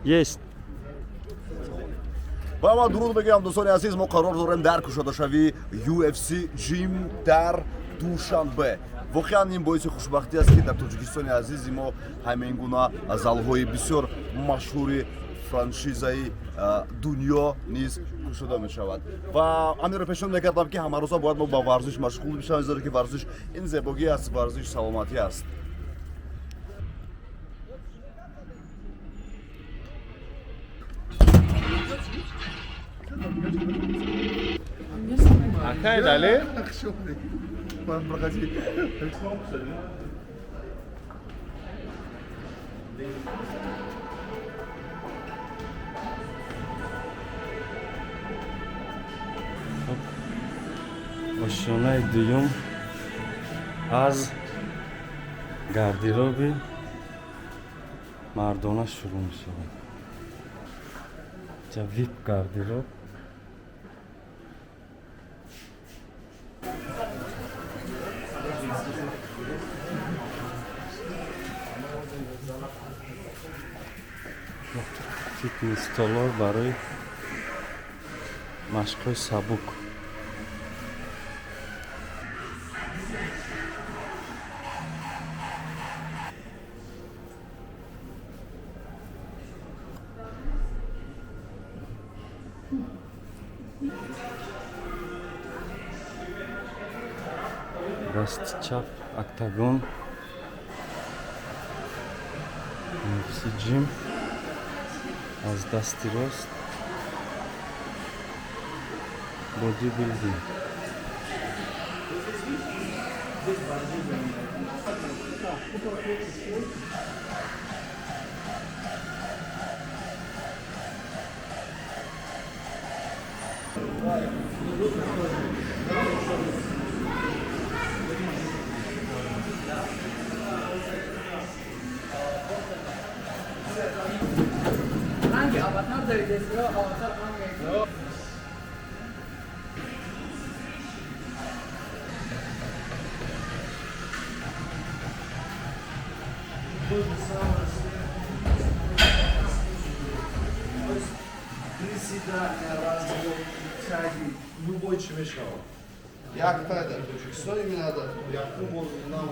Есть. با ما درود بگم دوستان عزیز، ما قرار داریم در کشاده‌شوی UFC جیم در دوشنبه. واقعا این باعث خوشبختی است که در توجیکستان عزیز ما همین گونه залҳои бисёр машҳури франшизаи дунё низ кушода мешавад ва амиро пешон мекардам ки ҳамарӯза бояд мо ба варзиш машғул бишавем, зеро ки варзиш ин зебогӣ аст, варзиш саломатӣ аст. Акай, дали? Проходи. ошёнаи дуюм аз гардероби мардона шурӯъ мешавад. ҷа вип гардероб. фитнес столор барои машқҳои сабук. дасти чап октагон UFC ҷим, аз дасти рост бодибилдинг. hangi avatar derecesi o avatar hangi? Любой чемешал. Як тогда? Что им надо? Я думал, нам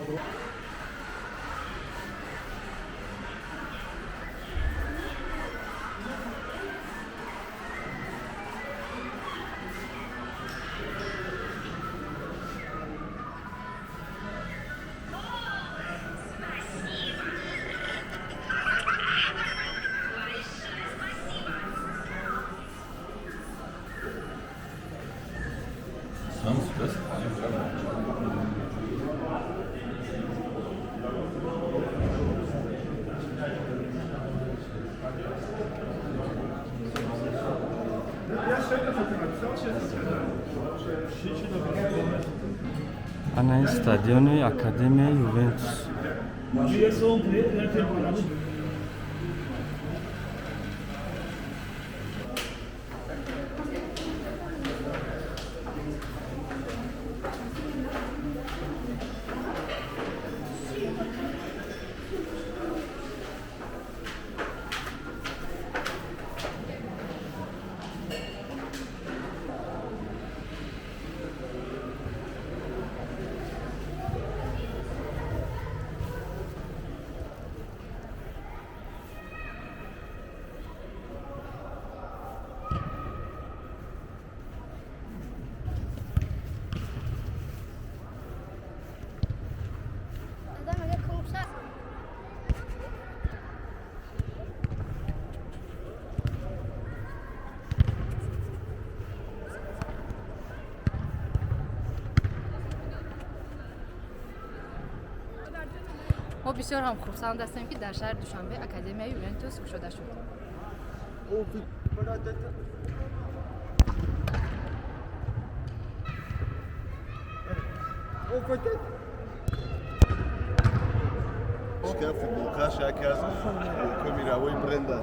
ана ин стадиони академияи ювентус. ما بسیار هم خرسند هستیم که در شهر دوشنبه اکادمیای یوونتوس گشوده شد. شکر فوتبولکا شکی از کمیراوی برنده.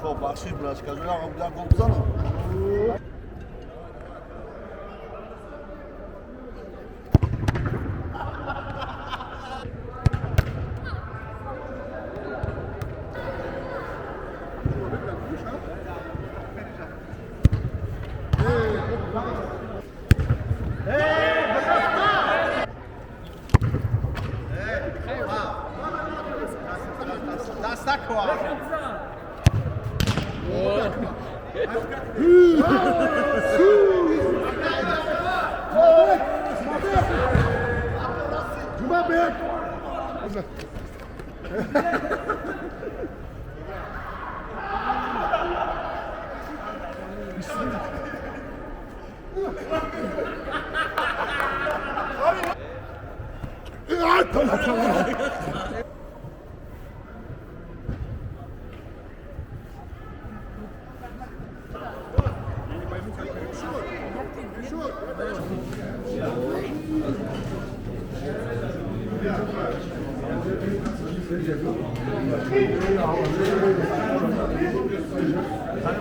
خب بخشی براش کجا هم بودن گل بزنم.